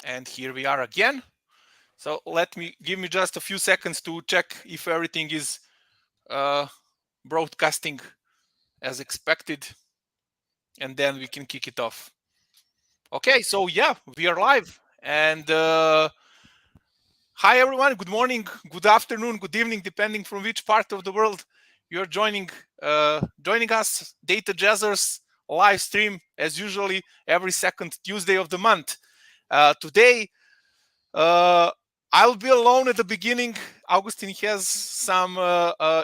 And here we are again. So give me just a few seconds to check if everything is uh, broadcasting as expected, and then we can kick it off. Okay, so yeah, we are live. And hi everyone, good morning, good afternoon, good evening, depending from which part of the world you're joining us, Data Jazzers live stream as usually every second Tuesday of the month. Today Uh, I'll be alone at the beginning. Augustine has some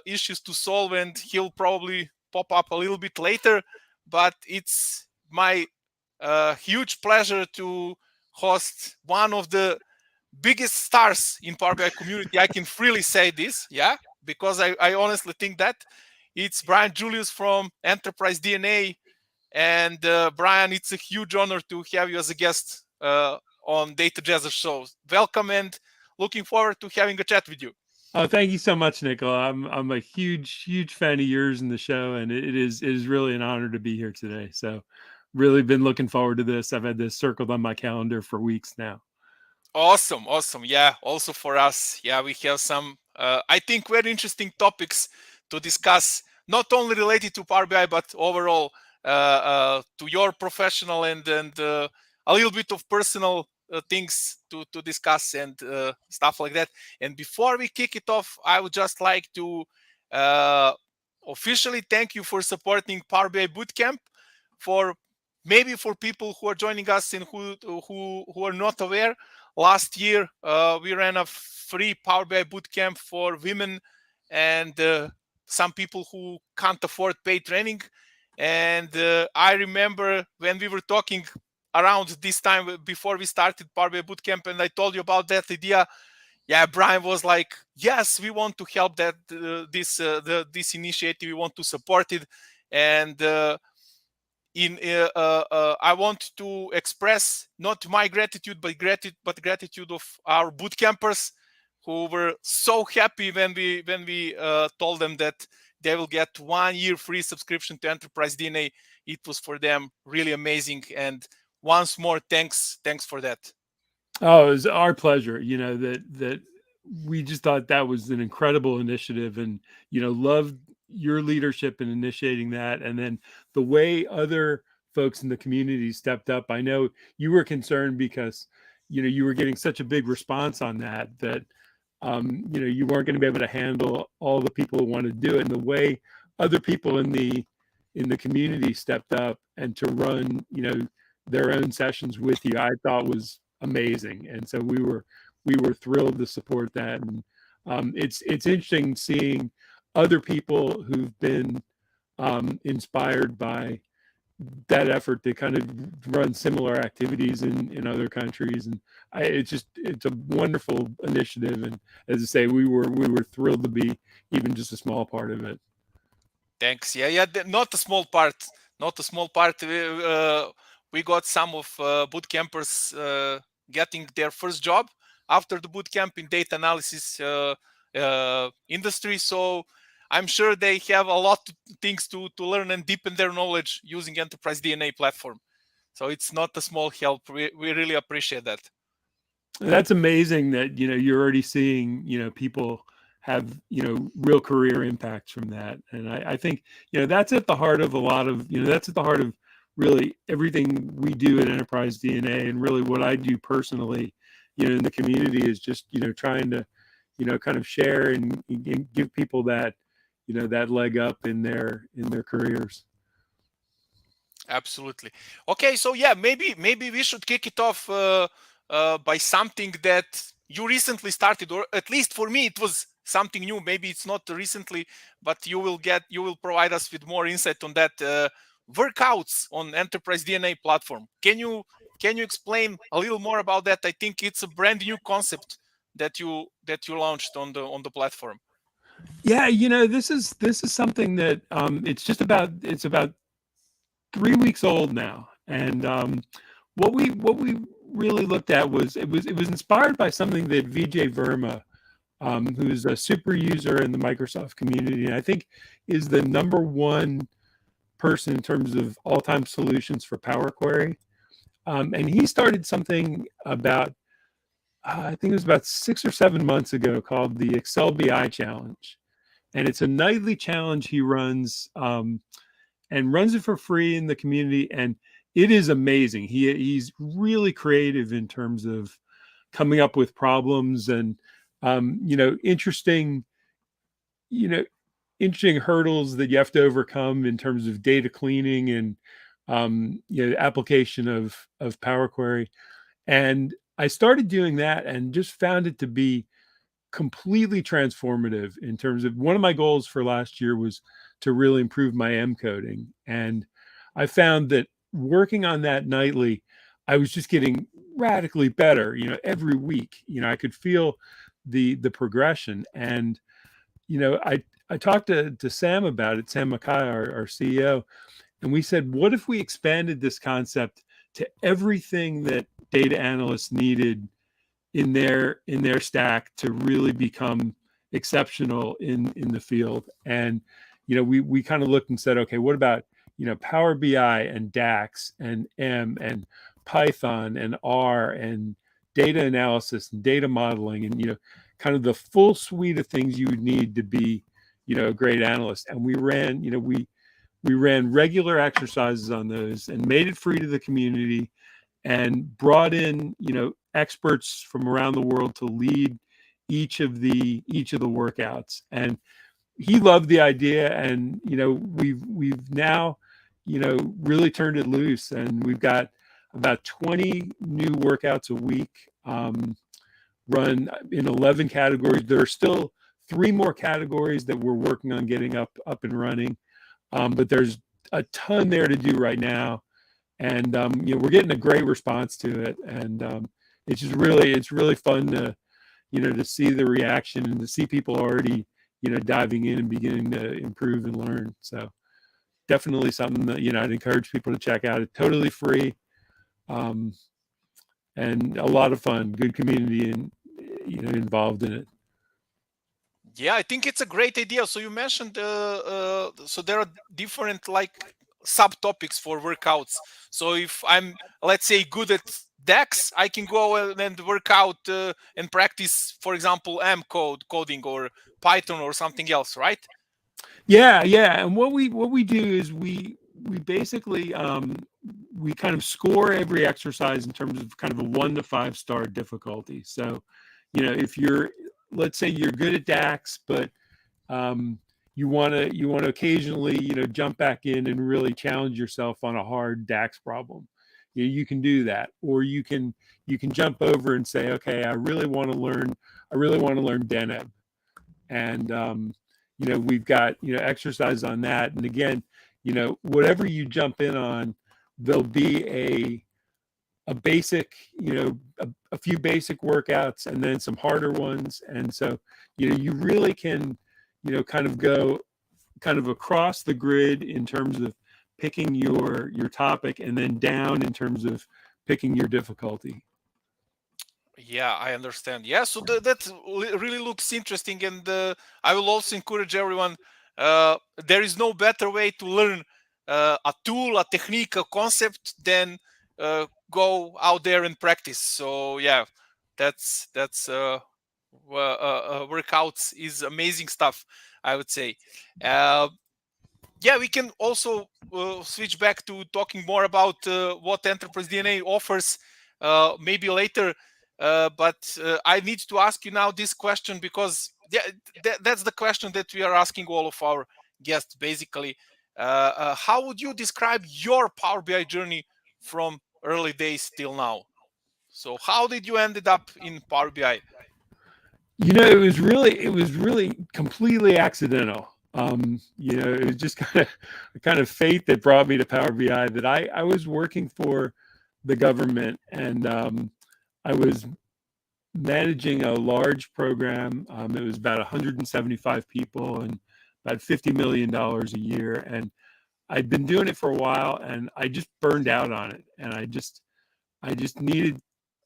issues to solve, and he'll probably pop up a little bit later. But it's my huge pleasure to host one of the biggest stars in Power BI community. I can freely say this, yeah, because I honestly think that it's Brian Julius from Enterprise DNA. And Brian, it's a huge honor to have you as a guest on Data Jazzer show. Welcome, and looking forward to having a chat with you. Oh, thank you so much, Nicola. I'm a huge fan of yours in the show, and it is really an honor to be here today. So, really been looking forward to this. I've had this circled on my calendar for weeks now. Awesome, awesome. Yeah, also for us, yeah, we have some, I think, very interesting topics to discuss, not only related to Power BI, but overall to your professional and a little bit of personal things to discuss and stuff like that. And before we kick it off, I would just like to uh, officially thank you for supporting Power BI Bootcamp. For maybe for people who are joining us and who are not aware, last year we ran a free Power BI bootcamp for women and some people who can't afford paid training. And I remember when we were talking around this time before we started Power BI bootcamp, and I told you about that idea. Yeah, Brian was like, "Yes, we want to help this initiative. We want to support it." And I want to express not my gratitude, but gratitude of our boot campers who were so happy when we told them that they will get 1 year free subscription to Enterprise DNA. It was for them really amazing, and once more, thanks for that. Oh, it was our pleasure. That we just thought that was an incredible initiative, and loved your leadership in initiating that, and then the way other folks in the community stepped up. I know you were concerned because you were getting such a big response on that you weren't going to be able to handle all the people who want to do it. And the way other people in the community stepped up and to run their own sessions with you, I thought was amazing. And so we were thrilled to support that. And it's interesting seeing other people who've been inspired by that effort to kind of run similar activities in other countries. And it's a wonderful initiative. And as I say, we were thrilled to be even just a small part of it. Thanks. Yeah, yeah. Not a small part. Not a small part. We got some of boot campers getting their first job after the boot camp in data analysis industry. So I'm sure they have a lot of things to learn and deepen their knowledge using Enterprise DNA platform. So it's not a small help. We really appreciate that. And that's amazing that you're already seeing people have real career impacts from that. And I think that's at the heart of a lot of that's at the heart of really everything we do at Enterprise DNA, and really what I do personally in the community is just trying to kind of share and give people that that leg up in their careers. Absolutely. Okay, so yeah, maybe we should kick it off by something that you recently started, or at least for me, it was something new. Maybe it's not recently, but you will provide us with more insight on that. Workouts on Enterprise DNA platform. Can you explain a little more about that? I think it's a brand new concept that you launched on the platform. Yeah, this is something that it's about 3 weeks old now. And what we really looked at was inspired by something that VJ Verma, who's a super user in the Microsoft community, and I think is the number one person in terms of all-time solutions for Power Query. And he started something about, I think it was about 6 or 7 months ago, called the Excel BI Challenge. And it's a nightly challenge he runs, and runs it for free in the community. And it is amazing. He's really creative in terms of coming up with problems and, interesting, you know, interesting hurdles that you have to overcome in terms of data cleaning and, application of Power Query. And I started doing that and just found it to be completely transformative in terms of, one of my goals for last year was to really improve my M coding. And I found that working on that nightly, I was just getting radically better, every week. I could feel the progression. And, I talked to Sam about it, Sam Mackay, our CEO, and we said, what if we expanded this concept to everything that data analysts needed in their stack to really become exceptional in the field? And we kind of looked and said, okay, what about Power BI and DAX and M and Python and R and data analysis and data modeling, and kind of the full suite of things you would need to be a great analyst. And we ran regular exercises on those and made it free to the community, and brought in experts from around the world to lead each of the workouts. And he loved the idea, and we've now really turned it loose, and we've got about 20 new workouts a week, run in 11 categories. There are still 3 more categories that we're working on getting up and running, but there's a ton there to do right now. And we're getting a great response to it, and it's really fun to to see the reaction and to see people already diving in and beginning to improve and learn. So definitely something that I'd encourage people to check out. It's totally free, and a lot of fun. Good community and involved in it. Yeah, I think it's a great idea. So you mentioned, so there are different like subtopics for workouts. So if I'm, let's say, good at DAX, I can go and work out and practice, for example, M coding or Python or something else, right? Yeah. And what we do is we basically, we kind of score every exercise in terms of kind of a 1 to 5 star difficulty. So, if you're, let's say you're good at DAX, but you want to occasionally jump back in and really challenge yourself on a hard DAX problem, you can do that. Or you can jump over and say, okay, I really want to learn Deneb. And we've got exercise on that. And again, whatever you jump in on, there'll be a basic, a few basic workouts and then some harder ones. And so you really can kind of go kind of across the grid in terms of picking your topic, and then down in terms of picking your difficulty. Yeah, I understand. Yeah, so that really looks interesting, and I will also encourage everyone. There is no better way to learn a tool, a technique, a concept than go out there and practice. So yeah, that's workouts is amazing stuff, I would say. Yeah, we can also switch back to talking more about what Enterprise DNA offers maybe later. But I need to ask you now this question, because that's the question that we are asking all of our guests, basically. How would you describe your Power BI journey from early days till now? So how did you ended up in Power BI? It was really completely accidental. It was just kind of fate that brought me to Power BI. That I was working for the government, and I was managing a large program. It was about 175 people and about $50 million a year. And I'd been doing it for a while, and I just burned out on it. And I just needed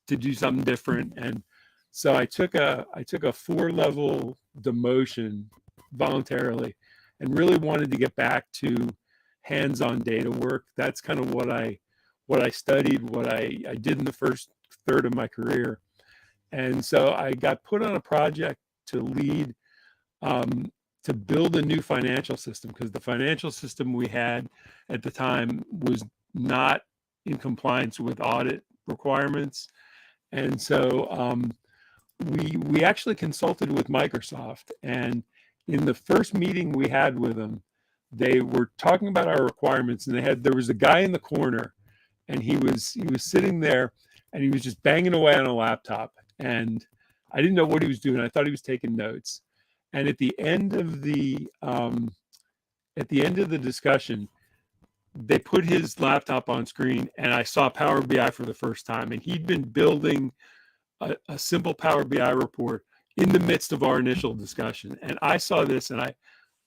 to do something different. And so I took a 4-level demotion voluntarily, and really wanted to get back to hands-on data work. That's kind of what I what I studied, what I did in the first third of my career. And so I got put on a project to lead, to build a new financial system, because the financial system we had at the time was not in compliance with audit requirements. And so we actually consulted with Microsoft, and in the first meeting we had with them, they were talking about our requirements, and there was a guy in the corner, and he was sitting there, and he was just banging away on a laptop, and I didn't know what he was doing. I thought he was taking notes. And at the end of the discussion, they put his laptop on screen, and I saw Power BI for the first time. And he'd been building a simple Power BI report in the midst of our initial discussion. And I saw this, and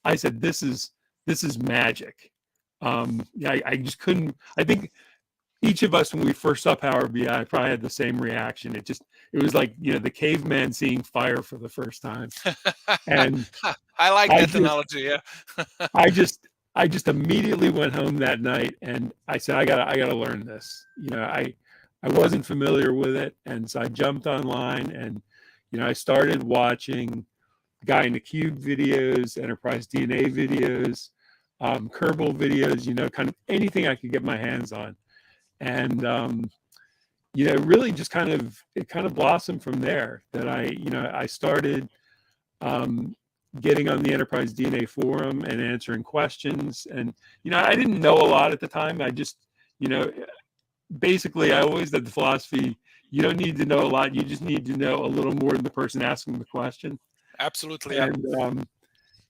I said, "This is magic." I just couldn't. I think each of us, when we first saw Power BI, probably had the same reaction. It was like, the caveman seeing fire for the first time. And I like that analogy. Yeah. I just immediately went home that night, and I said, I gotta learn this. I wasn't familiar with it, and so I jumped online, and I started watching Guy in the Cube videos, Enterprise DNA videos, Kerbal videos, kind of anything I could get my hands on. And really just it kind of blossomed from there, that I started getting on the Enterprise DNA forum and answering questions. And I didn't know a lot at the time. I just basically, I always had the philosophy, you don't need to know a lot, you just need to know a little more than the person asking the question. Absolutely. Yeah.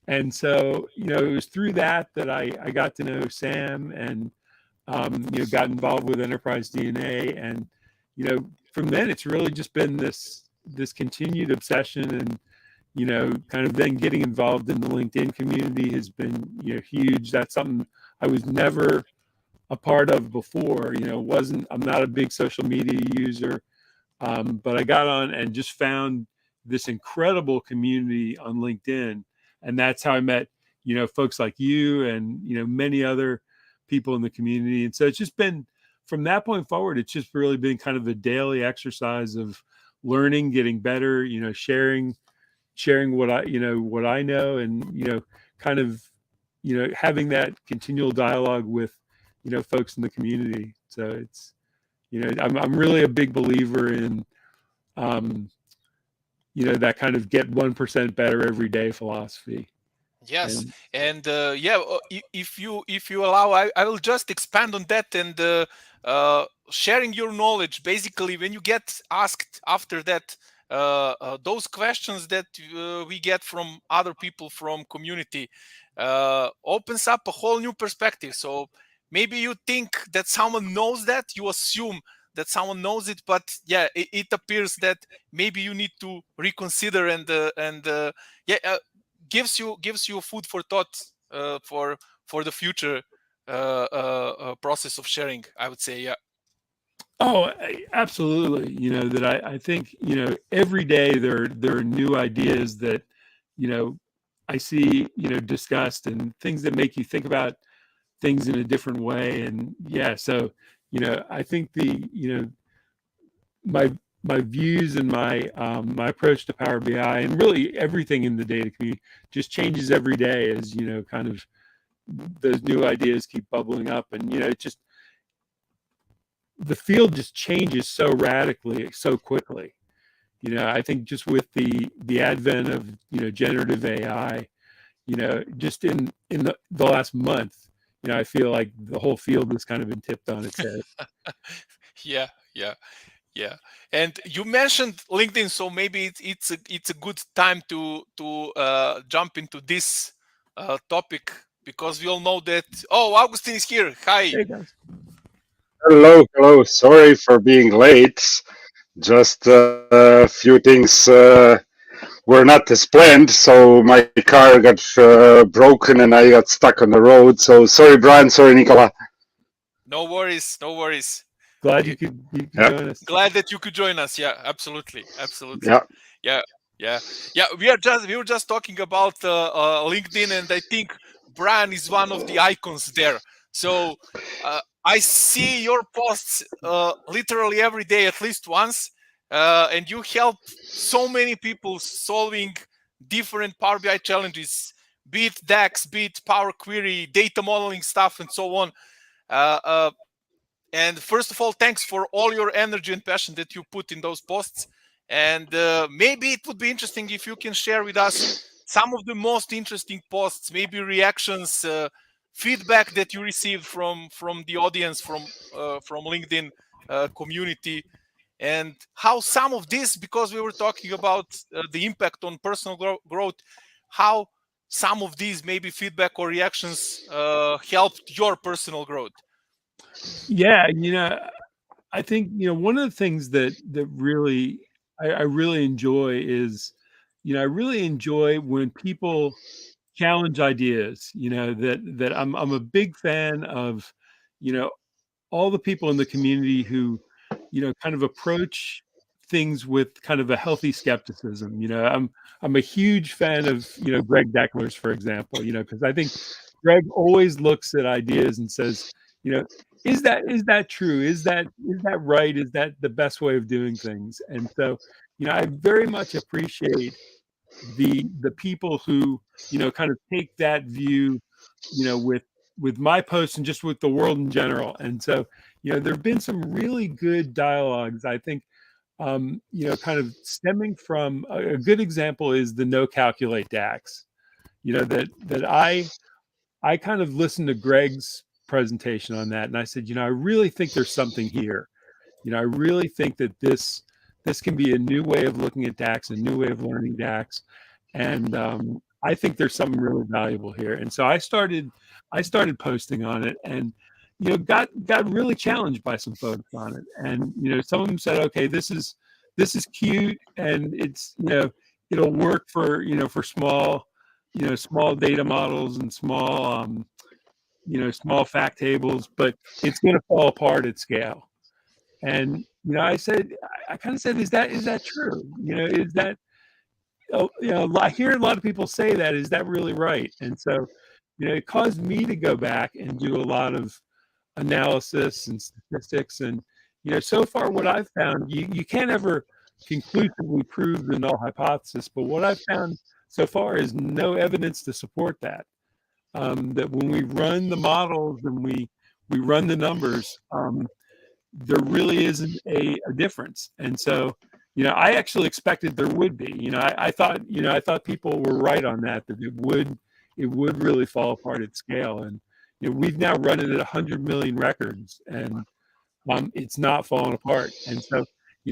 And so it was through that I got to know Sam, and got involved with Enterprise DNA. And from then it's really just been this continued obsession. And kind of then getting involved in the LinkedIn community has been huge. That's something I was never a part of before. I'm not a big social media user, but I got on and just found this incredible community on LinkedIn, and that's how I met folks like you and many other people in the community. And so it's just been, from that point forward, it's just really been kind of a daily exercise of learning, getting better, sharing what I know, and kind of having that continual dialogue with folks in the community. So it's I'm really a big believer in that kind of get 1% better every day philosophy. Yes, and if you allow, I will just expand on that, and sharing your knowledge. Basically, when you get asked after that, those questions that we get from other people from community opens up a whole new perspective. So maybe you think that someone knows that, you assume that someone knows it, but it appears that maybe you need to reconsider, and gives you food for thought for the future process of sharing, I would say. Yeah. Oh, absolutely. That I think every day there are new ideas that I see discussed, and things that make you think about things in a different way. And so I think my views and my approach to Power BI, and really everything in the data community, just changes every day as kind of those new ideas keep bubbling up. And it just, the field just changes so radically, so quickly. I think just with the advent of generative AI, just in the last month, I feel like the whole field has kind of been tipped on its head. Yeah. And you mentioned LinkedIn, so maybe it's a good time to jump into this topic, because we all know that. Oh, Augustine is here. Hi. Hey guys. Hello. Sorry for being late. Just a few things were not as planned, so my car got broken and I got stuck on the road. So sorry, Brian. Sorry, Nicola. No worries. Glad you could join us. Glad that you could join us. Yeah, absolutely. Yeah. We were just talking about LinkedIn, and I think Brian is one of the icons there. So I see your posts literally every day, at least once, and you help so many people solving different Power BI challenges, be it DAX, be it Power Query, data modeling stuff, and so on. Uh, uh, and first of all, thanks for all your energy and passion that you put in those posts. And maybe it would be interesting if you can share with us some of the most interesting posts, maybe reactions, feedback that you received from the audience, from LinkedIn community, and how some of this, because we were talking about the impact on personal growth, how some of these maybe feedback or reactions helped your personal growth. Yeah, I think one of the things that really I really enjoy is, I really enjoy when people challenge ideas. That I'm a big fan of, you know, all the people in the community who, kind of approach things with kind of a healthy skepticism. I'm a huge fan of, Greg Deckler's, for example, because I think Greg always looks at ideas and says, you know, is that true? Is that right? Is that the best way of doing things? And so, I very much appreciate the people who, kind of take that view, with my posts and just with the world in general. And so, there have been some really good dialogues, I think, kind of stemming from a good example is the no calculate DAX. That I kind of listened to Greg's presentation on that, and I said, I really think there's something here. I really think that this can be a new way of looking at DAX, a new way of learning DAX, and I think there's something really valuable here. And so I started posting on it, and got really challenged by some folks on it. And some of them said, okay, this is cute, and it's it'll work for for small data models and small fact tables, but it's going to fall apart at scale. And I said, I kind of said, is that true? Is that I hear a lot of people say that. Is that really right? And so, it caused me to go back and do a lot of analysis and statistics. And so far, what I've found, you can't ever conclusively prove the null hypothesis, but what I've found so far is no evidence to support that. That when we run the models and we run the numbers, there really isn't a difference. And so, I actually expected there would be. I thought people were right on that it would really fall apart at scale. And we've now run it at 100 million records, and it's not falling apart. And so,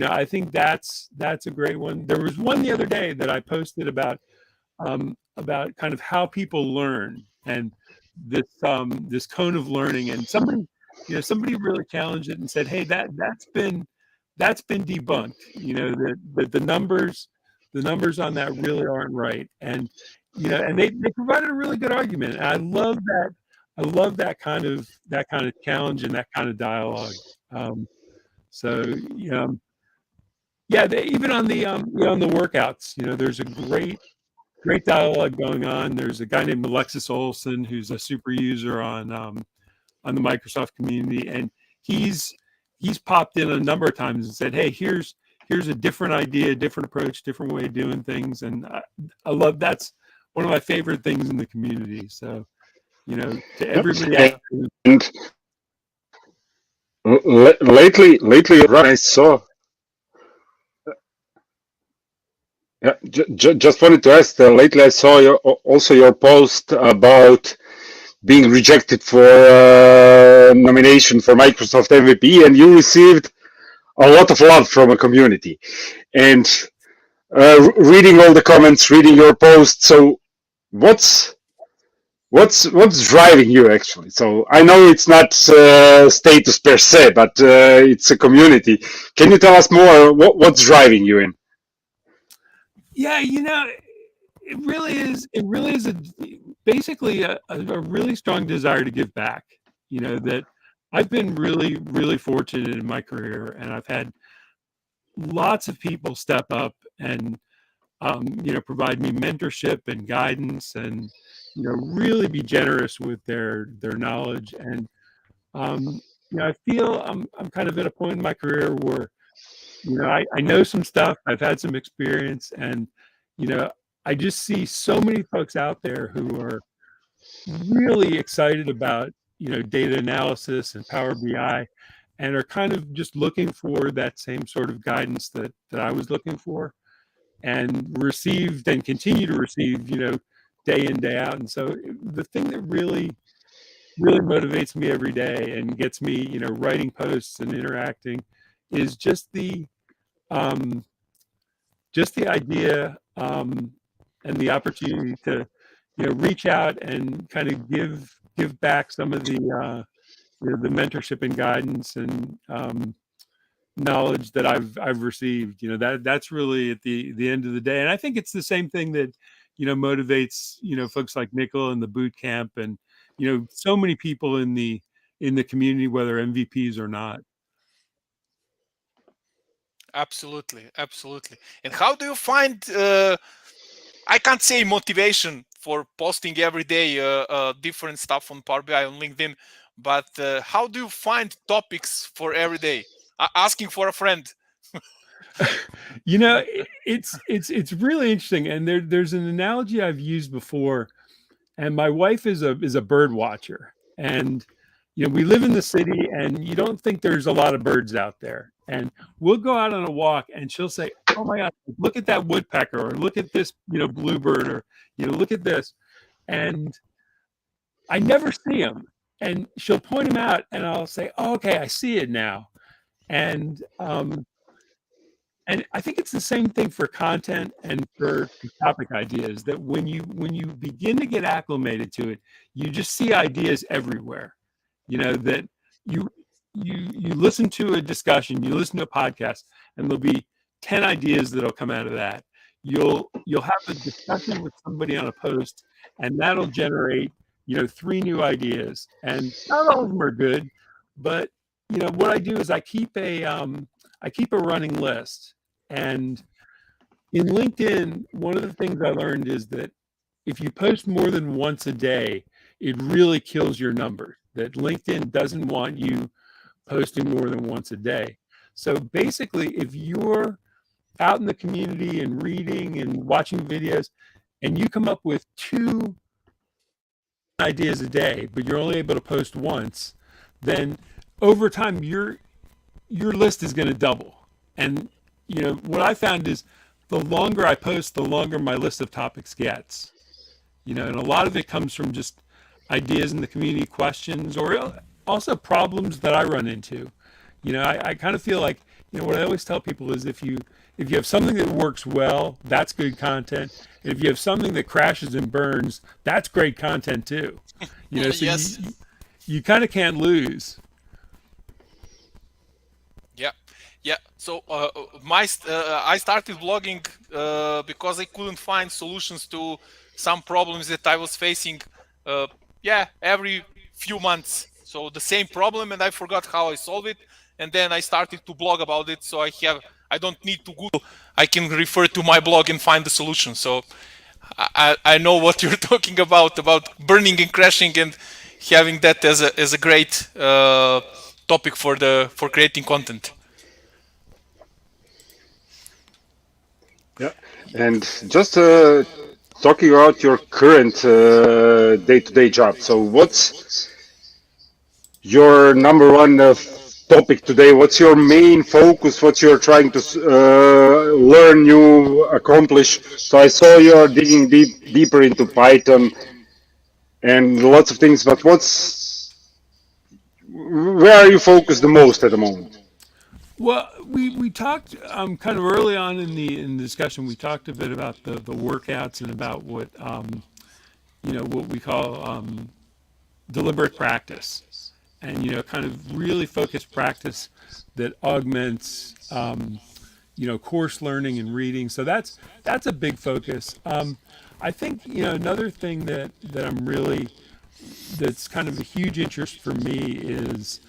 I think that's a great one. There was one the other day that I posted about kind of how people learn, and this cone of learning. And somebody really challenged it and said, hey, that's been debunked. That the numbers on that really aren't right. And and they provided a really good argument. And I love that kind of challenge and that kind of dialogue. So even on the on the workouts, there's a great dialogue going on. There's a guy named Alexis Olson who's a super user on the Microsoft community, and he's popped in a number of times and said, hey, here's a different idea, different approach, different way of doing things. And I love, that's one of my favorite things in the community. So to everybody Yep. else, And lately, I saw. Yeah, just wanted to ask. Lately, I saw also your post about being rejected for nomination for Microsoft MVP, and you received a lot of love from a community. And reading all the comments, reading your post. So, what's driving you actually? So I know it's not status per se, but it's a community. Can you tell us more? What's driving you in? yeah, it really is. It really is basically a really strong desire to give back. That I've been really, really fortunate in my career, and I've had lots of people step up and provide me mentorship and guidance, and really be generous with their knowledge. And I feel I'm kind of at a point in my career where, I know some stuff, I've had some experience, and, you know, I just see so many folks out there who are really excited about, data analysis and Power BI, and are kind of just looking for that same sort of guidance that I was looking for, and received and continue to receive, day in, day out. And so the thing that really motivates me every day and gets me, writing posts and interacting is um, just the idea, and the opportunity to, reach out and kind of give back some of the mentorship and guidance and, knowledge that I've received. That's really at the end of the day. And I think it's the same thing that, motivates, folks like Nickel and the boot camp, and, so many people in the community, whether MVPs or not. Absolutely, absolutely. And how do you find? I can't say motivation for posting every day different stuff on Power BI on LinkedIn, but how do you find topics for every day? Asking for a friend. It's really interesting, and there's an analogy I've used before, and my wife is a bird watcher, and we live in the city, and you don't think there's a lot of birds out there, and we'll go out on a walk, and she'll say, "Oh my God, look at that woodpecker," or "Look at this, bluebird," or "Look at this," and I never see them, and she'll point them out, and I'll say, "Oh, okay, I see it now," and and I think it's the same thing for content and for topic ideas, that when you begin to get acclimated to it, you just see ideas everywhere. That you you listen to a discussion, you listen to a podcast, and there'll be 10 ideas that'll come out of that. You'll have a discussion with somebody on a post, and that'll generate, 3 new ideas. And not all of them are good, but what I do is I keep a running list. And in LinkedIn, one of the things I learned is that if you post more than once a day, it really kills your numbers. That LinkedIn doesn't want you posting more than once a day. So basically, if you're out in the community and reading and watching videos, and you come up with 2 ideas a day, but you're only able to post once, then over time your list is going to double. And what I found is the longer I post, the longer my list of topics gets. And a lot of it comes from just ideas in the community, questions, or also problems that I run into. I kind of feel like, what I always tell people is if you have something that works well, that's good content. And if you have something that crashes and burns, that's great content too. So Yes. you kind of can't lose. Yeah. So I started blogging because I couldn't find solutions to some problems that I was facing. Every few months. So the same problem, and I forgot how I solved it. And then I started to blog about it. So I don't need to Google. I can refer to my blog and find the solution. So I know what you're talking about burning and crashing, and having that as a great topic for creating content. Yeah, and just talking about your current day-to-day job. So, what's your number one topic today? What's your main focus? What you're trying to learn, new, accomplish? So, I saw you're digging deeper into Python and lots of things. But where are you focused the most at the moment? Well, we talked kind of early on in the discussion. We talked a bit about the workouts and about what what we call deliberate practice, and kind of really focused practice that augments course learning and reading. So that's a big focus. I think another thing that that's kind of a huge interest for me is,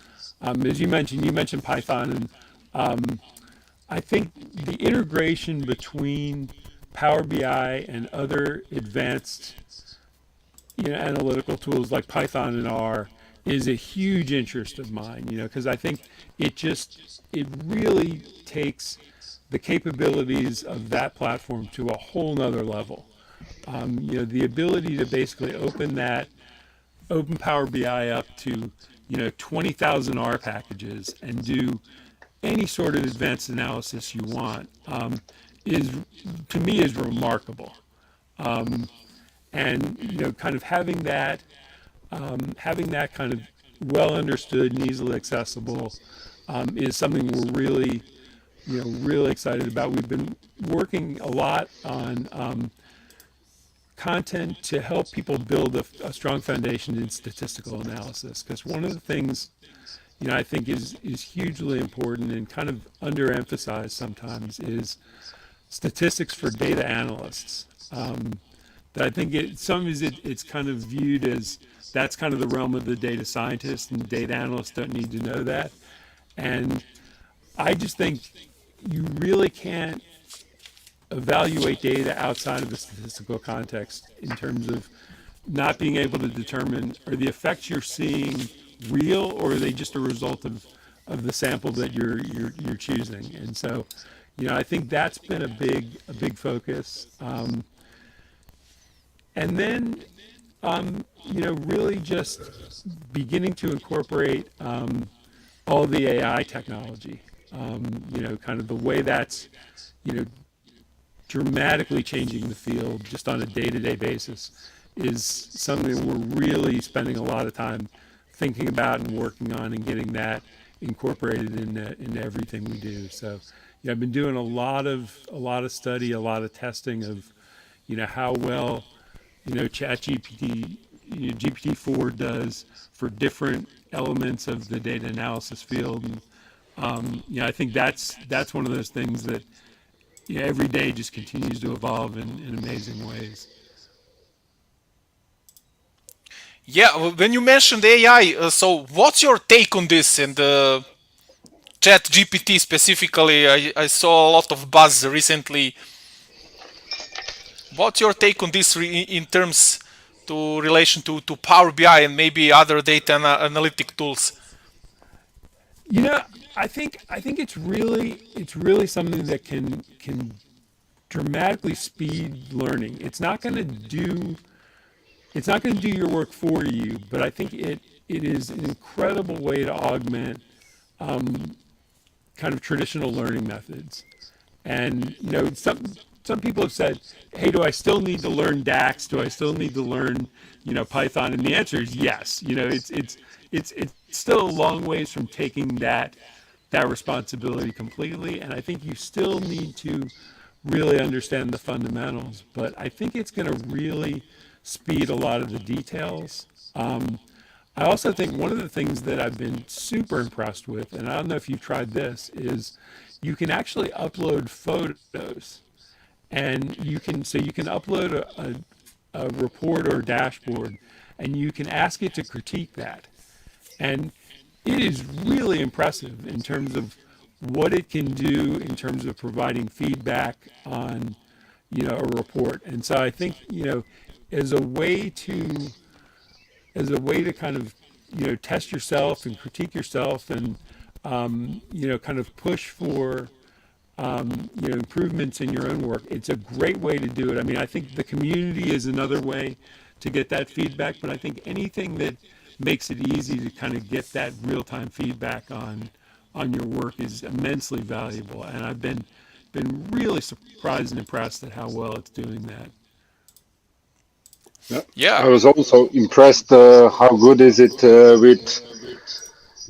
as you mentioned Python, and I think the integration between Power BI and other advanced analytical tools like Python and R is a huge interest of mine, because I think it really takes the capabilities of that platform to a whole nother level. The ability to basically open Power BI up to, 20,000 R packages and do any sort of advanced analysis you want, is, to me, is remarkable. And, kind of having that kind of well understood and easily accessible, is something we're really excited about. We've been working a lot on content to help people build a strong foundation in statistical analysis. Because one of the things, I think is hugely important and kind of underemphasized sometimes is statistics for data analysts. That I think it's kind of viewed as that's kind of the realm of the data scientist, and data analysts don't need to know that. And I just think you really can't evaluate data outside of a statistical context in terms of not being able to determine, are the effects you're seeing real, or are they just a result of the sample that you're choosing? And so, I think that's been a big focus. And then, really just beginning to incorporate all the AI technology. Kind of the way that's, dramatically changing the field just on a day-to-day basis is something we're really spending a lot of time thinking about and working on and getting that incorporated in everything we do. So, I've been doing a lot of study, a lot of testing of, how well, ChatGPT, GPT-4 does for different elements of the data analysis field. And, I think that's one of those things that, every day just continues to evolve in amazing ways. Yeah, when you mentioned AI, so what's your take on this and Chat GPT specifically? I saw a lot of buzz recently. What's your take on this in terms to relation to Power BI and maybe other data analytic tools? I think it's really something that can dramatically speed learning. It's not going to do your work for you, but I think it is an incredible way to augment kind of traditional learning methods. And some people have said, "Hey, do I still need to learn DAX? Do I still need to learn, Python?" And the answer is yes. It's still a long ways from taking that responsibility completely. And I think you still need to really understand the fundamentals. But I think it's going to really speed a lot of the details. I also think one of the things that I've been super impressed with, and I don't know if you've tried this, is you can actually upload photos, and you can upload a report or a dashboard, and you can ask it to critique that. And it is really impressive in terms of what it can do in terms of providing feedback on, a report. And so I think, as a way to kind of, test yourself and critique yourself and, kind of push for, improvements in your own work, it's a great way to do it. I mean, I think the community is another way to get that feedback, but I think anything that makes it easy to kind of get that real-time feedback on your work is immensely valuable. And I've been really surprised and impressed at how well it's doing that. Yeah. I Yeah, was also impressed how good is it with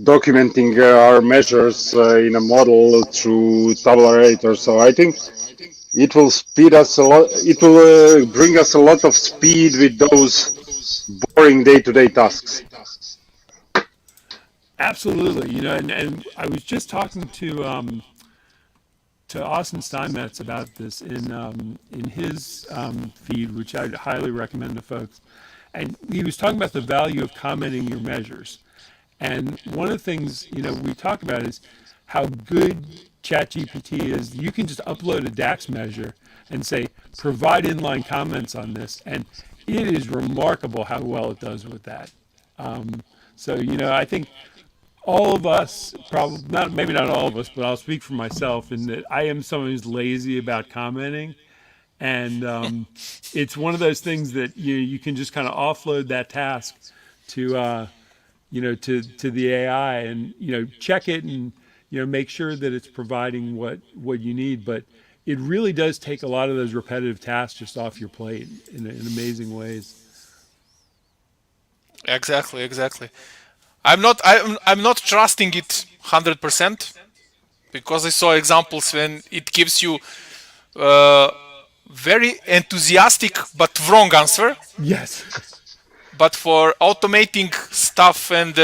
documenting our measures in a model through Tabulator. So I think it will speed us a lot. It will bring us a lot of speed with those boring day-to-day tasks. Absolutely, and I was just talking to Austin Steinmetz about this in his feed, which I'd highly recommend to folks. And he was talking about the value of commenting your measures. And one of the things we talk about is how good ChatGPT is. You can just upload a DAX measure and say provide inline comments on this, and it is remarkable how well it does with that. So, I think all of us, probably not, maybe not all of us, but I'll speak for myself in that I am someone who's lazy about commenting. And it's one of those things that you can just kind of offload that task to to the AI, and check it, and make sure that it's providing what you need. But it really does take a lot of those repetitive tasks just off your plate in amazing ways. Exactly. I'm not trusting it 100% because I saw examples when it gives you uh, very enthusiastic but wrong answer. Yes. But for automating stuff and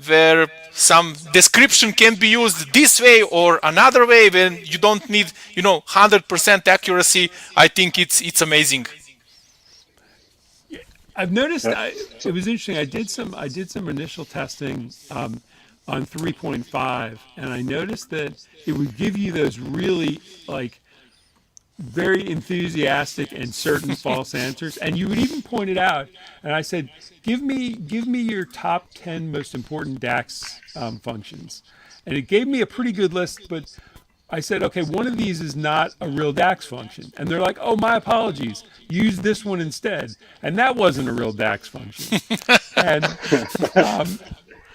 where some description can be used this way or another way when you don't need 100% accuracy, I think it's amazing. I've noticed. Yeah. It was interesting. I did some initial testing on 3.5, and I noticed that it would give you those really like very enthusiastic and certain false answers, and you would even point it out. And I said, give me your top 10 most important DAX functions, and it gave me a pretty good list. But I said, okay, one of these is not a real DAX function, and they're like, oh, my apologies, use this one instead, and that wasn't a real DAX function. And um,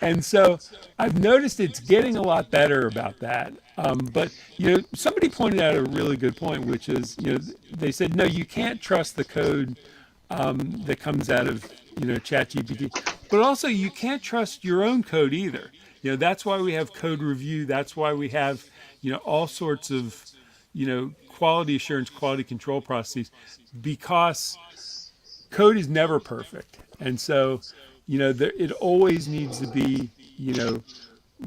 and so I've noticed it's getting a lot better about that. But somebody pointed out a really good point, which is, they said, no, you can't trust the code that comes out of ChatGPT, but also you can't trust your own code either. That's why we have code review. That's why we have all sorts of quality assurance, quality control processes, because code is never perfect, and so it always needs to be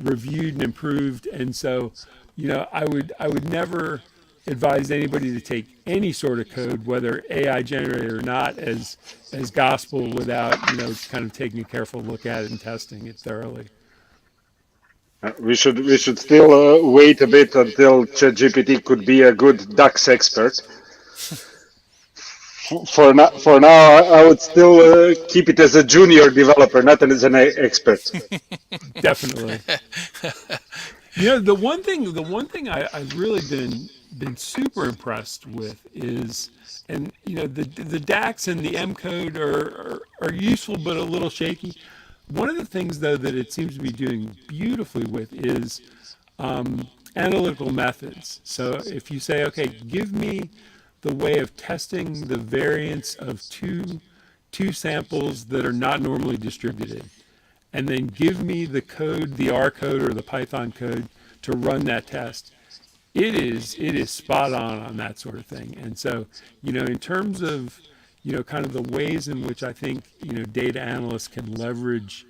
reviewed and improved. And so I would never advise anybody to take any sort of code, whether AI generated or not, as gospel without kind of taking a careful look at it and testing it thoroughly. We should still wait a bit until ChatGPT could be a good DAX expert. For now, I would still keep it as a junior developer, not as an expert. Definitely. The one thing I've really been super impressed with is, and the DAX and the M code are useful but a little shaky. One of the things though that it seems to be doing beautifully with is analytical methods. So if you say, okay, give me the way of testing the variance of two samples that are not normally distributed, and then give me the code, the R code or the Python code to run that test. It is spot on that sort of thing. And so, in terms of, kind of the ways in which I think, data analysts can leverage,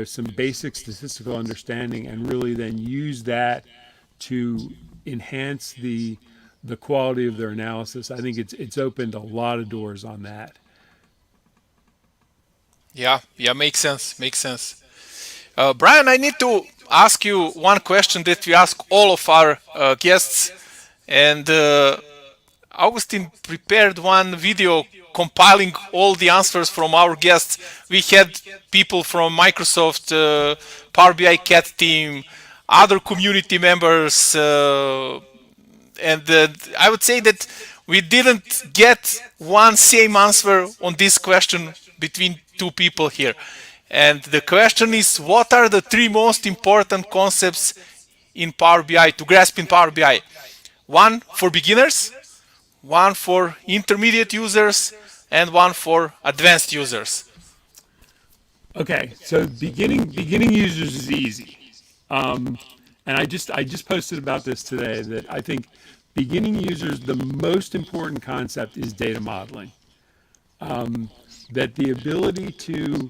some basic statistical understanding and really then use that to enhance the quality of their analysis. I think it's opened a lot of doors on that. Yeah, makes sense. Brian, I need to ask you one question that we ask all of our guests, and Augustine prepared one video compiling all the answers from our guests. We had people from Microsoft, Power BI Cat team, other community members, and I would say that we didn't get one same answer on this question between two people here. And the question is, what are the three most important concepts in Power BI to grasp in Power BI? One for beginners, one for intermediate users, and one for advanced users. Okay, so beginning users is easy, and I just posted about this today, that I think beginning users, the most important concept is data modeling. That the ability to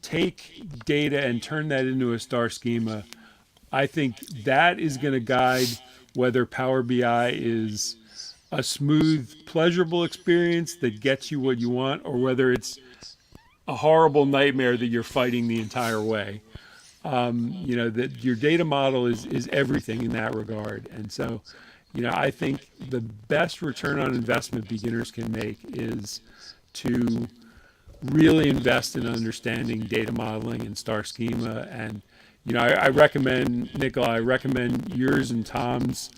take data and turn that into a star schema, I think that is going to guide whether Power BI is a smooth, pleasurable experience that gets you what you want, or whether it's a horrible nightmare that you're fighting the entire way. That your data model is everything in that regard. And so, I think the best return on investment beginners can make is to really invest in understanding data modeling and star schema. And I recommend, Nikolai, I recommend yours and Tom's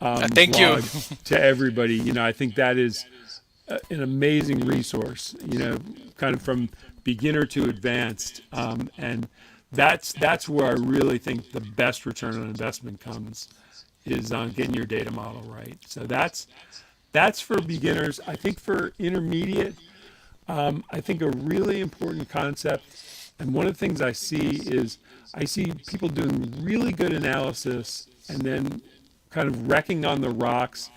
Thank you. blog to everybody. I think that is an amazing resource, kind of from beginner to advanced. And that's where I really think the best return on investment comes, is on getting your data model right. So that's for beginners. I think for intermediate, I think a really important concept, and one of the things I see people doing really good analysis and then kind of wrecking on the rocks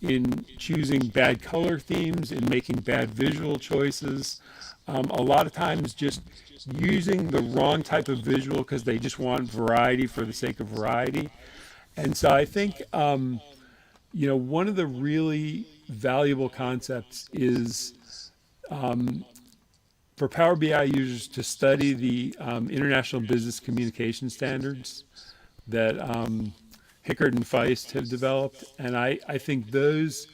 in choosing bad color themes and making bad visual choices. A lot of times just using the wrong type of visual because they just want variety for the sake of variety. And so I think, one of the really valuable concepts is for Power BI users to study the International Business Communication Standards that Hickert and Feist have developed. And I think those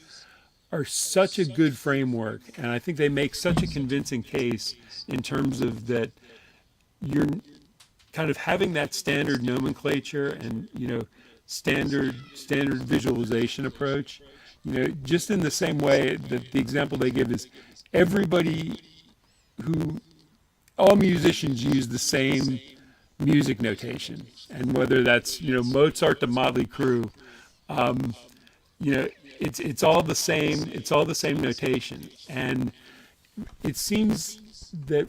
are such a good framework. And I think they make such a convincing case in terms of that you're kind of having that standard nomenclature and, standard visualization approach. Just in the same way that the example they give is everybody all musicians use the same music notation, and whether that's Mozart to Motley Crue, it's all the same. It's all the same notation, and it seems that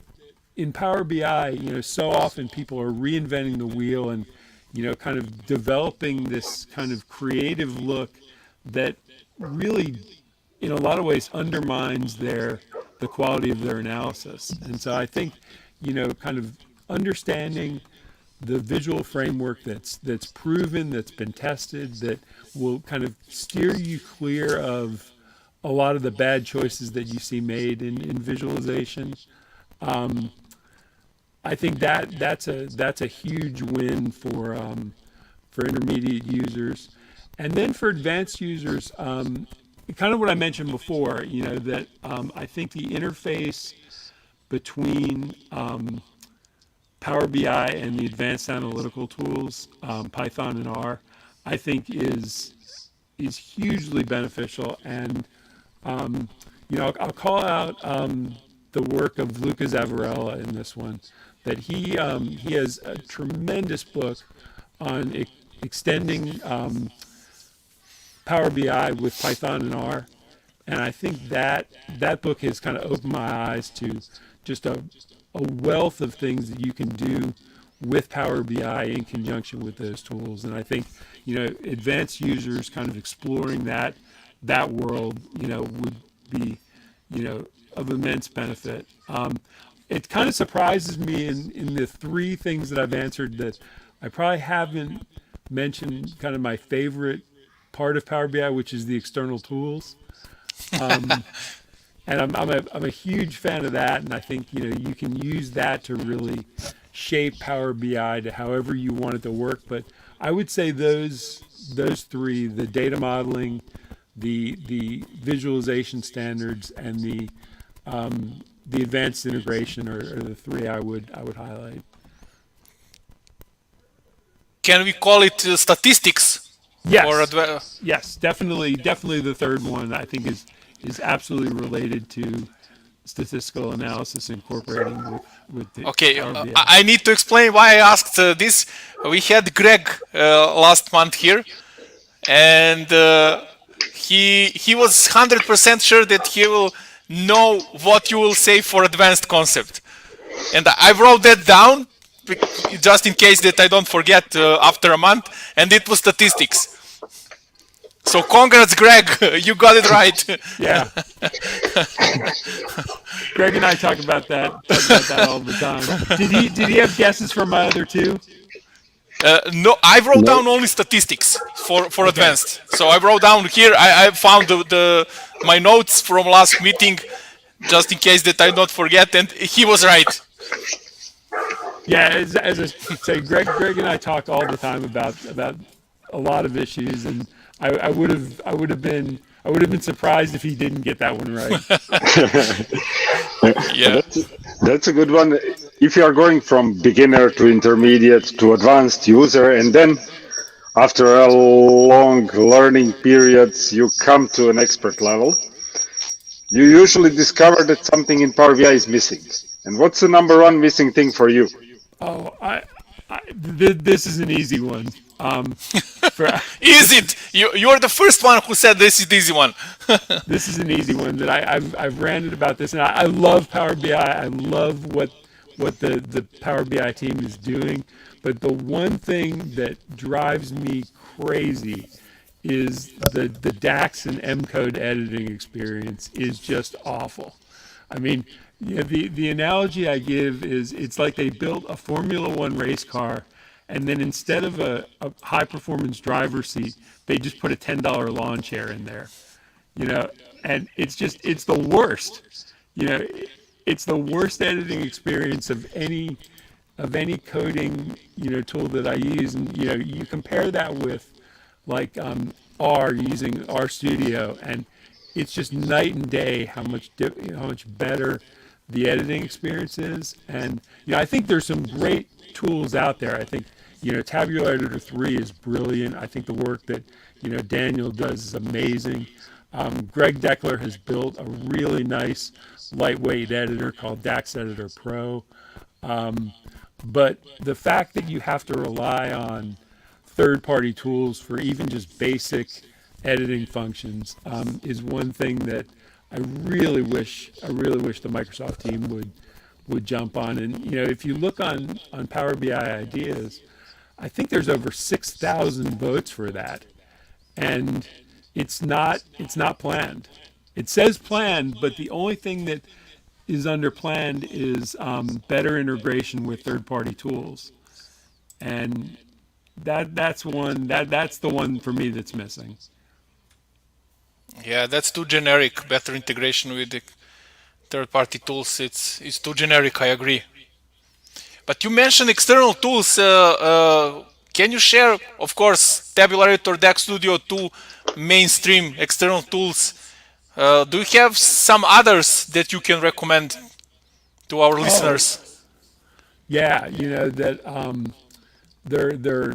in Power BI, so often people are reinventing the wheel and kind of developing this kind of creative look that really, in a lot of ways, undermines the quality of their analysis. And so I think, kind of understanding the visual framework that's proven, that's been tested, that will kind of steer you clear of a lot of the bad choices that you see made in visualization. I think that's a huge win for intermediate users. And then for advanced users, kind of what I mentioned before, that I think the interface between Power BI and the advanced analytical tools, Python and R, I think is hugely beneficial. And I'll call out the work of Luca Zavarella in this one. That he has a tremendous book on extending Power BI with Python and R, and I think that book has kind of opened my eyes to just a wealth of things that you can do with Power BI in conjunction with those tools. And I think advanced users kind of exploring that world would be of immense benefit. It kind of surprises me in the three things that I've answered that I probably haven't mentioned kind of my favorite part of Power BI, which is the external tools. And I'm a huge fan of that, and I think you can use that to really shape Power BI to however you want it to work. But I would say those three, the data modeling, the visualization standards, and the advanced integration are the three I would highlight. Can we call it statistics? Yes. Yes, definitely the third one I think is absolutely related to statistical analysis incorporating with the Okay, Power BI. I need to explain why I asked this. We had Greg last month here, and he was 100% sure that he will know what you will say for advanced concept, and I wrote that down just in case that I don't forget after a month, and it was statistics. So congrats, Greg, you got it right. Yeah. Greg and I talk about that all the time. Did he have guesses for my other two? No, I wrote down only statistics for advanced. So I wrote down here. I found my notes from last meeting, just in case that I don't forget, and he was right. Yeah, as I say, Greg and I talk all the time about a lot of issues, and I would have been I would have been surprised if he didn't get that one right. Yeah. That's a good one. If you are going from beginner to intermediate to advanced user, and then after a long learning periods, you come to an expert level, you usually discover that something in Power BI is missing. And what's the number one missing thing for you? Oh, this is an easy one. For Is it? You're the first one who said this is the easy one. This is an easy one that I've ranted about this, and I love Power BI. I love what the Power BI team is doing, but the one thing that drives me crazy is the DAX and M code editing experience is just awful. I mean, yeah, the analogy I give is it's like they built a Formula One race car, and then instead of a high performance driver's seat, they just put a $10 lawn chair in there. You know, and it's the worst. You know, it's the worst editing experience of any coding tool that I use, and you compare that with like R, using R Studio, and it's just night and day how much better the editing experience is. And I think there's some great tools out there. I think Tabular Editor 3 is brilliant. I think the work that Daniel does is amazing. Greg Deckler has built a really nice lightweight editor called DAX Editor Pro. But the fact that you have to rely on third-party tools for even just basic editing functions is one thing that I really wish the Microsoft team would jump on. And if you look on Power BI Ideas, I think there's over 6,000 votes for that, and it's not planned. It says planned, but the only thing that is under planned is better integration with third-party tools, and that's the one for me that's missing. Yeah, that's too generic. Better integration with the third-party tools. It's too generic. I agree. But you mentioned external tools. Can you share, of course, Tabular Editor, DAX Studio, two mainstream external tools. Do you have some others that you can recommend to our listeners? Yeah, that there are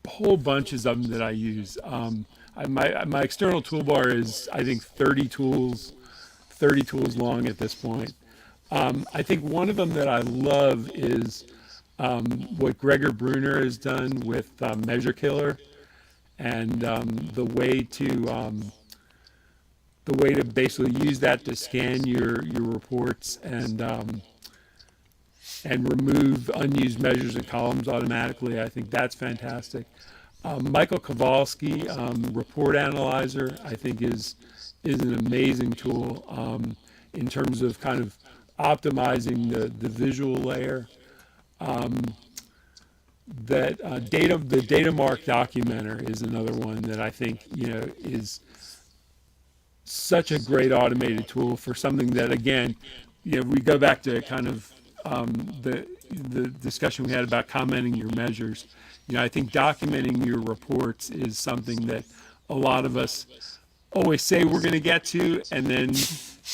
whole bunches of them that I use. My external toolbar is, I think, 30 tools long at this point. I think one of them that I love is what Gregor Brunner has done with Measure Killer, and the way to basically use that to scan your reports and remove unused measures and columns automatically. I think that's fantastic. Michael Kowalski, Report Analyzer, I think is an amazing tool in terms of kind of optimizing the visual layer. The data mark documenter is another one that I think is such a great automated tool for something that, again, we go back to kind of the discussion we had about commenting your measures. I think documenting your reports is something that a lot of us always say we're going to get to, and then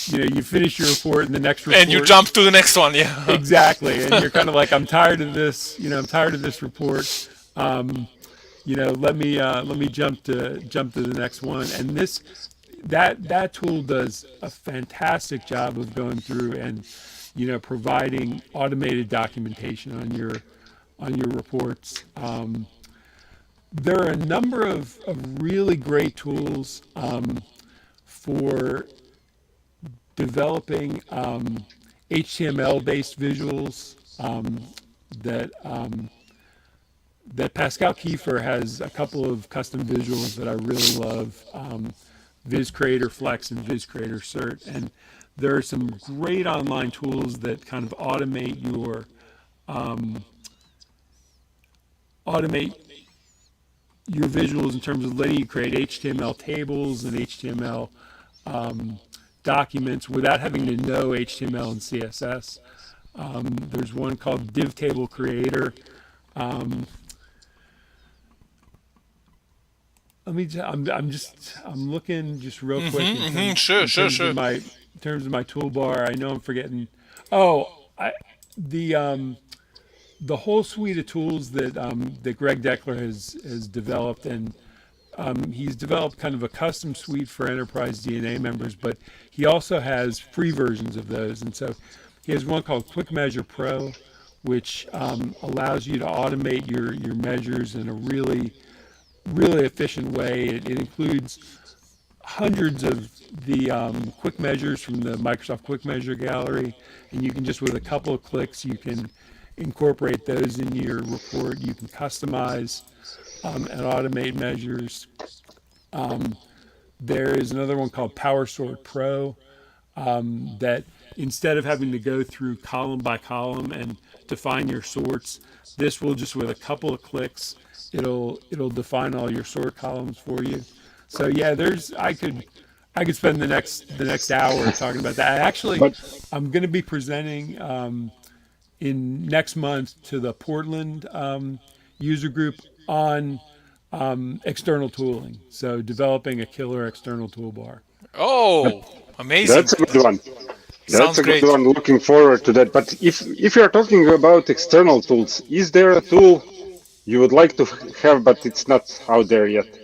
you finish your report and the next report, and you jump to the next one. Yeah, exactly. And you're kind of like, I'm tired of this. I'm tired of this report. Let me jump to the next one. And that tool does a fantastic job of going through and providing automated documentation on your reports. There are a number of really great tools for developing HTML-based visuals that Pascal Kiefer has a couple of custom visuals that I really love, Viz Creator Flex and Viz Creator Cert. And there are some great online tools that kind of automate your visuals in terms of letting you create HTML tables and HTML documents without having to know HTML and CSS. There's one called Div Table Creator. I'm looking just real quick Sure, in sure, terms of sure. my toolbar. I know I'm forgetting. Oh, I the the whole suite of tools that Greg Deckler has developed, and he's developed kind of a custom suite for enterprise DNA members, but he also has free versions of those. And so he has one called Quick Measure Pro, which allows you to automate your measures in a really efficient way. It includes hundreds of the quick measures from the Microsoft Quick Measure Gallery, and you can just with a couple of clicks you can incorporate those into your report. You can customize and automate measures. There is another one called PowerSort Pro that instead of having to go through column by column and define your sorts, this will just with a couple of clicks, it'll define all your sort columns for you. So yeah, I could spend the next hour talking about that. But I'm going to be presenting in next month to the Portland user group on external tooling. So developing a killer external toolbar. Oh, amazing. that's a good one. That's Sounds a good great. one. Looking forward to that. But if you're talking about external tools, is there a tool you would like to have, but it's not out there yet?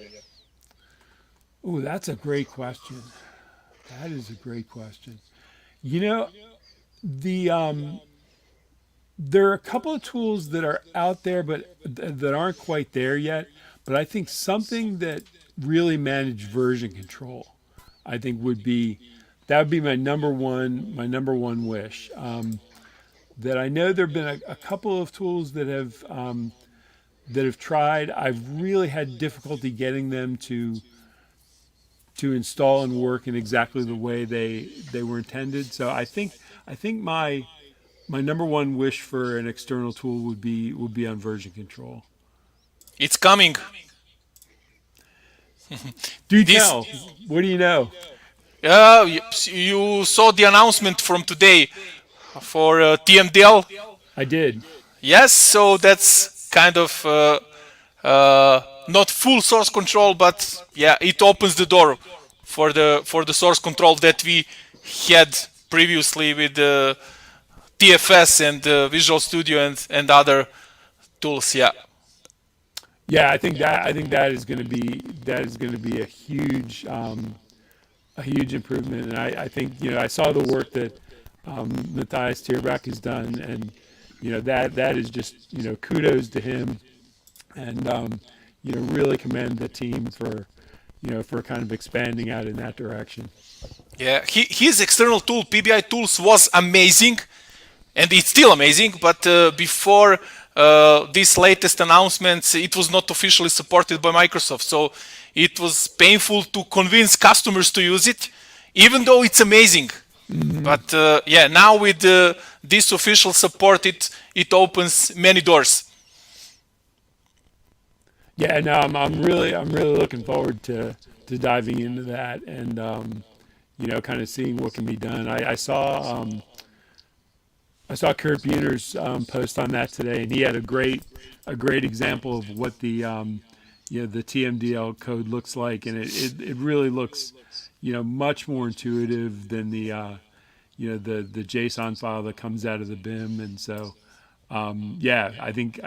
Oh, that's a great question. That is a great question. You know, the there are a couple of tools that are out there, but that aren't quite there yet. But I think something that really managed version control, I think that would be my number one wish. That I know there have been a couple of tools that have tried. I've really had difficulty getting them to install and work in exactly the way they were intended. So I think my number one wish for an external tool would be on version control. It's coming. Do This, tell. What do you know? you saw the announcement from today for TMDL. I did. Yes, so that's kind of not full source control, but yeah, it opens the door for the source control that we had previously with TFS and Visual Studio and other tools. Yeah, Yeah, I think that is going to be a huge improvement, and I think I saw the work that Matthias Tierbach has done, and that is just kudos to him, and really commend the team for kind of expanding out in that direction. yeah. His external tool, PBI tools, was amazing, and it's still amazing. But before these latest announcements, it was not officially supported by Microsoft, so it was painful to convince customers to use it, even though it's amazing. But yeah, now with this official support, it opens many doors. Yeah, no, I'm really looking forward to diving into that and kind of seeing what can be done. I saw Kurt Buehner's post on that today, and he had a great example of what the TMDL code looks like, and it really looks much more intuitive than the JSON file that comes out of the BIM, and so yeah, I think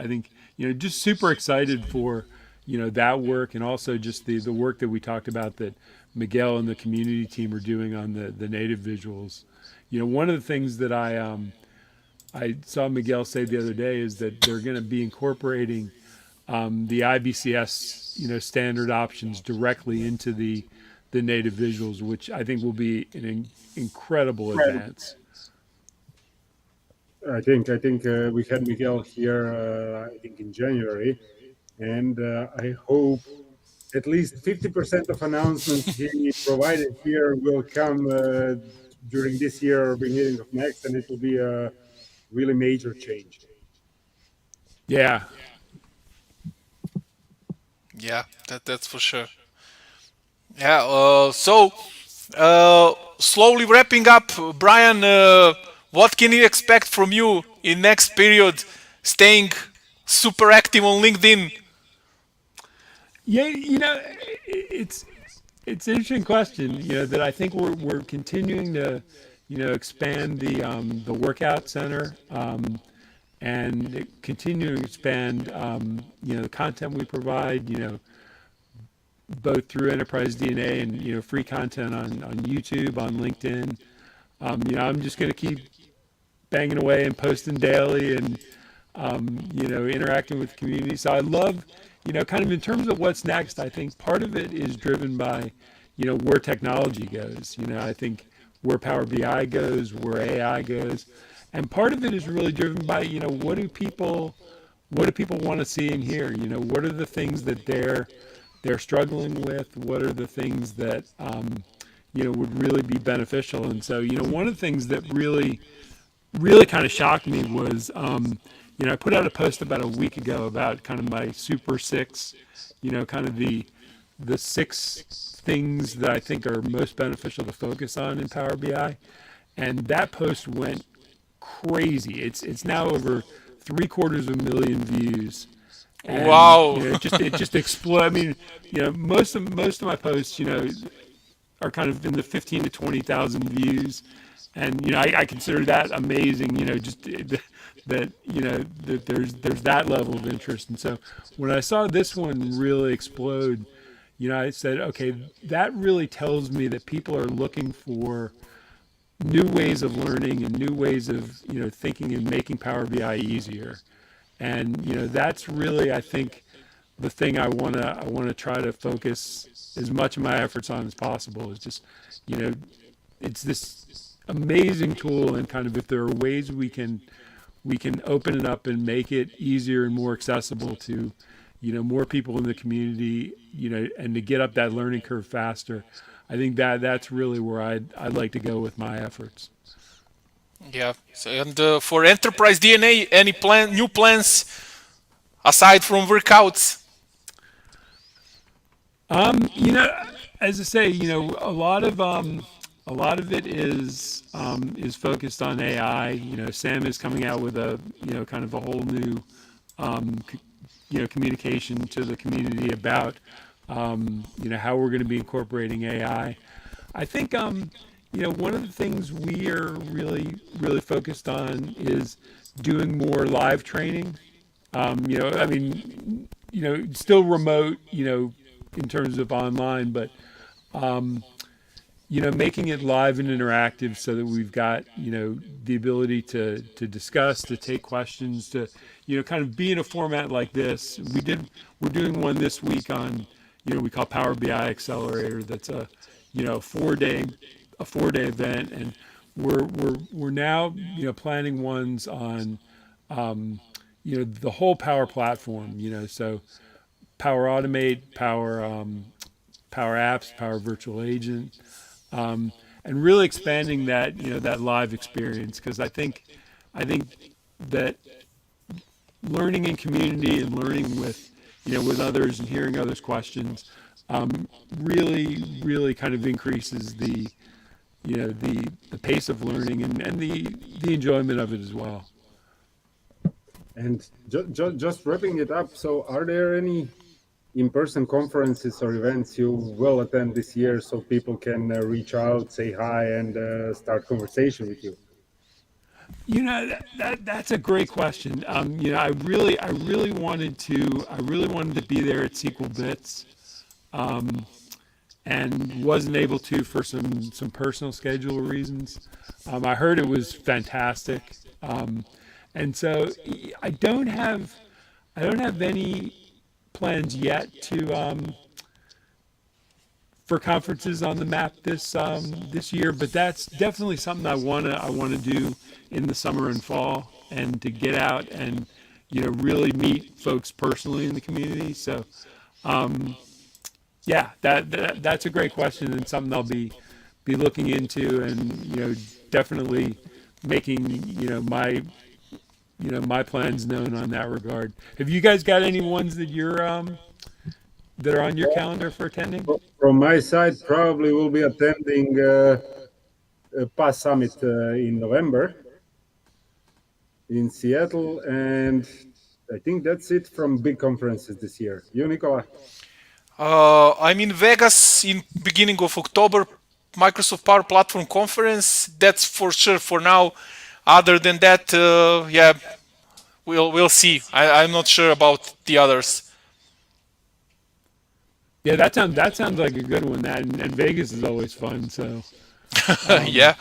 just super excited for that work, and also just the work that we talked about that Miguel and the community team are doing on the native visuals. One of the things that I saw Miguel say the other day is that they're going to be incorporating the IBCS standard options directly into the native visuals, which I think will be an incredible advance. I think we had Miguel here. I think in January, and I hope at least 50% of announcements he provided here will come during this year or beginning of next, and it will be a really major change. Yeah, Yeah, that's for sure. Yeah. So slowly wrapping up, Brian. What can you expect from you in next period? Staying super active on LinkedIn. Yeah, it's an interesting question. That I think we're continuing to, expand the workout center, and continue to expand, the content we provide. Both through Enterprise DNA and free content on YouTube, on LinkedIn. I'm just going to keep banging away and posting daily, and interacting with the community. So I love, kind of in terms of what's next. I think part of it is driven by, where technology goes. I think where Power BI goes, where AI goes, and part of it is really driven by, what do people want to see and hear? What are the things that they're struggling with? What are the things that would really be beneficial? And so, one of the things that really kind of shocked me was, I put out a post about a week ago about kind of my Super Six, kind of the six things that I think are most beneficial to focus on in Power BI, and that post went crazy. It's now over 750,000 views, and Wow. it just exploded. I mean, most of my posts, are kind of in the 15 to 20,000 views, and I consider that amazing. Just that there's that level of interest. And so when I saw this one really explode, I said, okay, that really tells me that people are looking for new ways of learning and new ways of thinking and making Power BI easier. And that's really, I think, the thing I want to try to focus as much of my efforts on as possible is just, you know, it's this amazing tool, and kind of if there are ways we can open it up and make it easier and more accessible to, more people in the community, and to get up that learning curve faster. I think that's really where I'd like to go with my efforts. Yeah. So, and for Enterprise DNA, any new plans aside from workouts? You know, as I say, a lot of it is focused on AI. Sam is coming out with a kind of a whole new communication to the community about how we're going to be incorporating AI. I think one of the things we are really focused on is doing more live training. I mean, still remote, in terms of online, but making it live and interactive so that we've got, the ability to discuss, to take questions, to, kind of be in a format like this. We're doing one this week on, we call Power BI Accelerator. That's a, 4-day, event. And we're now, planning ones on, the whole Power Platform, so Power Automate, Power Apps, Power Virtual Agent, and really expanding that that live experience, because I think that learning in community and learning with others and hearing others' questions really kind of increases the pace of learning, and the enjoyment of it as well. And just wrapping it up, so are there any in-person conferences or events you will attend this year so people can reach out, say hi, and start conversation with you? That's a great question. I really wanted to be there at SQL Bits, and wasn't able to for some personal schedule reasons. I heard it was fantastic, and so I don't have any plans yet to for conferences on the map this year, but that's definitely something I wanna do in the summer and fall, and to get out and really meet folks personally in the community. So yeah, that's a great question, and something I'll be looking into, and definitely making my plans known on that regard. Have you guys got any ones that that are on your calendar for attending? From my side, probably will be attending PAS Summit in November in Seattle, and I think that's it from big conferences this year. You, Nicola? I'm in Vegas in beginning of October, Microsoft Power Platform Conference. That's for sure for now. Other than that, yeah, we'll see. I'm not sure about the others. Yeah, that sounds like a good one. That and Vegas is always fun. So um, Yeah,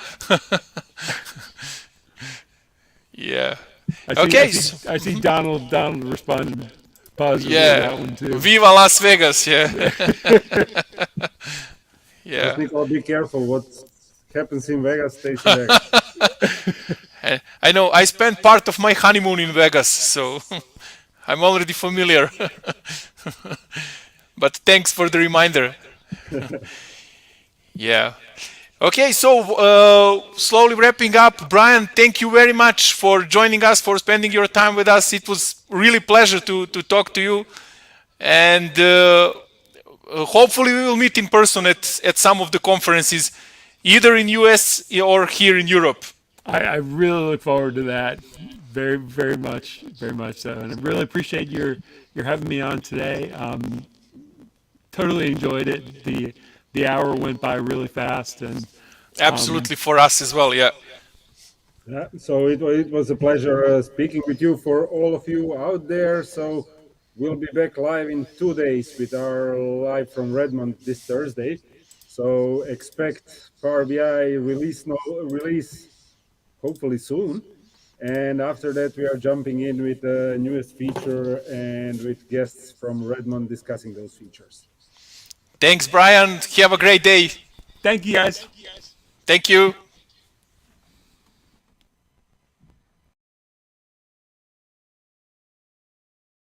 yeah. I see I Okay. see I see Donald responded positively to Yeah. that one too. Viva Las Vegas. Yeah. But Yeah. Nicola, be careful. What happens in Vegas stays in Vegas. I know. I spent part of my honeymoon in Vegas, so I'm already familiar. But thanks for the reminder. Yeah. Okay, so slowly wrapping up, Brian, thank you very much for joining us, for spending your time with us. It was really pleasure to talk to you, and hopefully we will meet in person at some of the conferences, either in US or here in Europe. I really look forward to that very much so, and I really appreciate your having me on today. Totally enjoyed it. The hour went by really fast, and um, Absolutely for us as well. Yeah. Yeah, so it was a pleasure speaking with you for all of you out there. So we'll be back live in 2 days with our live from Redmond this Thursday. So expect Power BI release hopefully soon. And after that, we are jumping in with the newest feature and with guests from Redmond discussing those features. Thanks, Brian. Have a great day. thank you guys. Thank you.